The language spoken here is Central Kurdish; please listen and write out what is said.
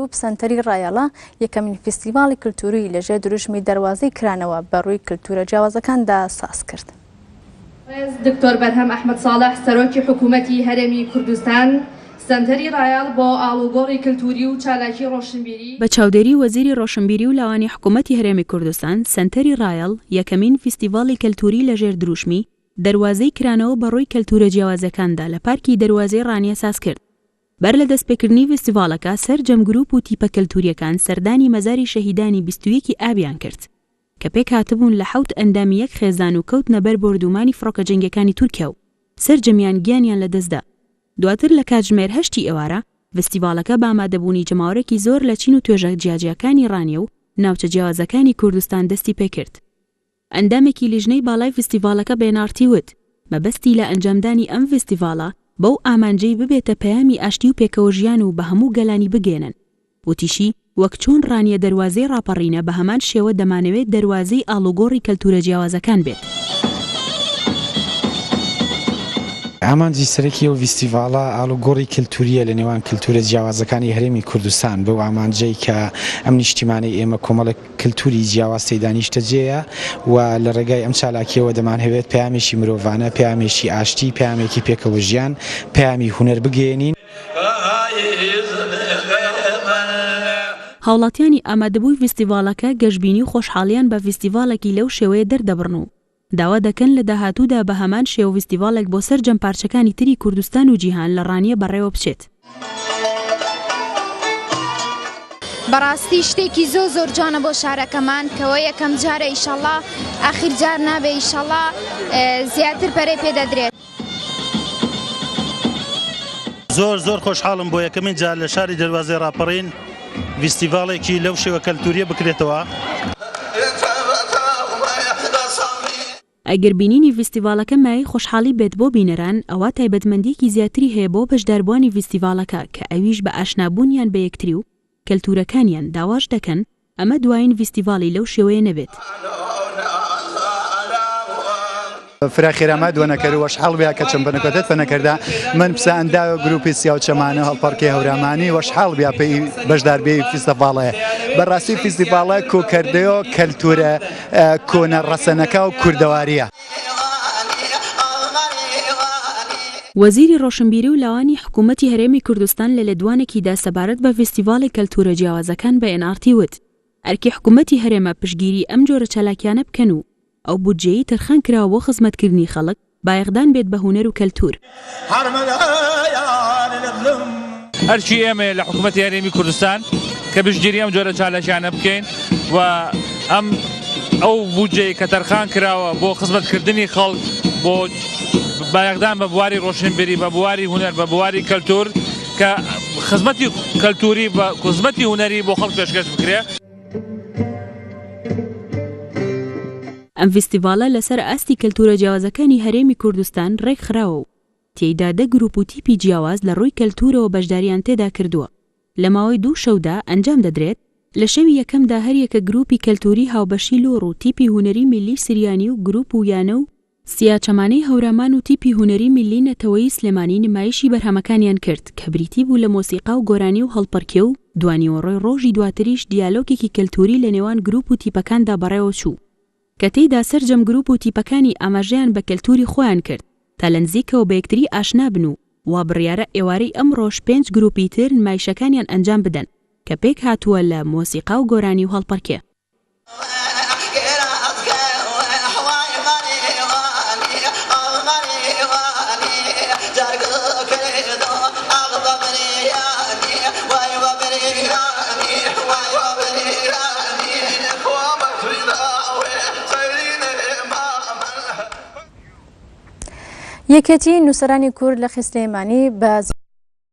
گروپ سنتەری ڕایەڵە یەکەمین فیستیڤاڵی کلتوری لەژێر دروژمی دەواازەی کرانەوە بەڕووی کلتورە جیاوازەکاندا ساز کرد. دکتۆر بەرهەم ئەحمەد ساڵح سەرۆکی حکوومەتی هەرێمی کوردستان سنتەری ڕایەڵ بۆ ئاڵوگۆڕی کلتوری و چالاکی ڕۆشنبیری بە چاودێری وەزیری ڕۆشنبیری و لاوانی حکوومەتی هەرێمی کوردستان سنتەری ڕایەڵ یەکەمین فیستیڤاڵی کلتوری لەژێر دروشمی دەواازەی کرانەوە بەڕووی کلتورە جیاوازەکاندا لە پارکی دەواازەی ڕانیە ساز کرد. بەر لە دەستپێکردنی فیستیڤاڵەکە سەرجەم گروپ و تیپە کلتوریەکان سەردانی مەزاری شەهیدانی 21 ئابیان کرد کە پێک هاتبوون لە 7 ئەندامی یەک خێزان و کەوتنە بەر بردومانی فڕۆکە جەنگەکانی تورکیا و سەرجەمیان گیانیان لەدەستدا. دواتر لە کاتژمێر 8 ئێوارە فیستیڤاڵەکە بە ئامادەبوونی جەماوەرێکی زۆر لە چین و توێژە جیاجیەکانی ڕانیە و ناوچە جیاوازەکانی کوردستان دەستی پێکرد. ئەندامێکی لیژنەی باڵای فیستیڤاڵەکە بێنارتی وت مەبەستی لە ئەنجامدانی ئەم فیستیڤاڵە بەو ئامانجەی ببێتە پەیامی ئاشتی و پێکەوە ژیان و بە هەموو گەلانی بگێنن. وتیشی وەک چۆن ڕانیە دەواازەی ڕاپەڕینە بە هەمان شێوە دەمانەوێت دەواازەی ئاڵوگۆڕی کەلتورە جیاوازەکان بێت. ئامانجی سەرەکی ئەو فیستیڤاڵە ئاڵوگۆڕی کلتوریە لە نێوان کلتورە جیاوازەکانی هەرێمی کوردستان بەو ئامانجەی کە ئەم نیشتیمانەی ئێمە کۆمەڵە کلتوری جیاواز تێیدا نیشتەجێیە و لە ڕێگای ئەم چالاکیەوە دەمانهەوێت پەیامێکی مرۆڤانە، پەیامێکی ئاشتی، پەیامێکی پێکەوە ژیان، پەیامی هونەر بگەێنین. هاوڵاتیانی ئامادەبووی فیستیڤاڵەکە گەشتبینی و خۆشحاڵیان بە فیستیڤاڵێکی لەو شێوەیە دەردەبڕن و داوا دەکەن لە داهاتوودا بە هەمان شێوە فیستیڤاڵێک بۆ سەرجەم پارچەکانی تری کوردستان و جیهان لە ڕانیە بەڕێوە بچێت. بەڕاستی شتێکی زۆر جوانە بۆ شارەکەمان کەوە یەکەم جارە ئیشەڵڵا ئاخیر جار نابێ ئیشەڵڵا زیاتر پەرەی پێدەدرێت. زۆر خۆشحاڵم بۆ یەکەمین جار لە شاری دەواازەی ڕاپەڕین فیستیڤاڵێکی لەو شێوە کەلتوریە بکرێتەوە. ئەگەر بینینی فیستیڤاڵەکە مای خۆشحاڵی بێت بۆ بینەران ئەوە تایبەتمەندیەکی زیاتری هەیە بۆ بەشداربووانی فیستیڤاڵەکە کە ئەویش بە ئاشنابوونیان بە یەکتری و کەلتورەکانیان داواش دەکەن ئەمە دوایین فیستیڤاڵی لەو شێوەیە نەبێت. فراخێرامە دووەنەکەروەش هەڵبیا کە چەند بنەکەتت فەنەکەدا من پسەندا گروپی سیا و چەمانە هەڵپەرکی هەورامانی وەش هەڵبیا پێی بەشداربێ فیستیڤاڵەیە. بەڕاستی فیستیڤاڵە کۆکردەوە کەلتورە کۆنە ڕەسەنەکە و کوردەواریە. وەزیری ڕۆشنبیری و لاوانی حکوومەتی هەرێمی کوردستان لە لێدوانێکیدا سەبارەت بە فیستیڤاڵی کەلتورە جیاوازەکان بە NRT وت ئەرکی حکوومەتی هەرێمە پشتگیری ئەم جۆرە چالاکیانە بکەن و ئەو بودجەیەی تەرخان کراوە بۆ خزمەتکردنی خەڵک بایەخدان بێت بە هونەر و کەلتور. هەرچی ئێمە لە حکوومەتی هەرێمی کوردستان کە پشتگیری ئەم جۆرە چالاکیانە بکەین و ئەو بودجەی کە تەرخان کراوە بۆ خزمەتکردنی خەڵک بۆ بایەخدان بە بواری ڕۆشنبیری بە بواری هونەر بە بواری کەلتور کە خزمەتی کەلتوری بە خزمەتی هونەری بۆ خەڵک پێشکەش بکرێ. ئەم فیستیڤاڵە لەسەر ئاستی کەلتورە جیاوازەکانی هەرێمی کوردستان ڕێکخراوە و تێیدا دە گروپ و تیپی جیاواز لە ڕووی کەلتورەوە بەشداریان تێدا کردووە. لە ماوەی 2 شەودا ئەنجام دەدرێت لە شەوی یەکەمدا هەر یەکە گروپی کەلتوری هاوبەشی لۆڕ و تیپی هونەری میلی سریانی و گروپ و یانە و سیاچەمانەی هەورامان و تیپی هونەری میلی نەتەوەی سلێمانی نمایشی بەرهەمەکانیان کرد کە بریتی بوو لە مۆسیقا و گۆرانی و هەڵپەرکێ و دوانیوەڕۆی ڕۆژی دواتریش دیالۆگێکی کەلتوری لە نێوان گروپ و تیپەکاندا بەڕێوە چوو کە تێیدا سەرجەم گروپ و تیپەکانی ئاماژەیان بە کەلتوری خۆیان کرد تا لە نزیکەوە بە یەکتری ئاشنا بن و وا بڕیارە ئێوارەی ئەمڕۆژ 5 گروپی تر نمایشەکانیان ئەنجام بدەن کە پێک هاتووە لە مۆسیقا و گۆرانی و هەڵپەرکێ. یەکێتی نووسەرانی کورد لە خستەیمانی بە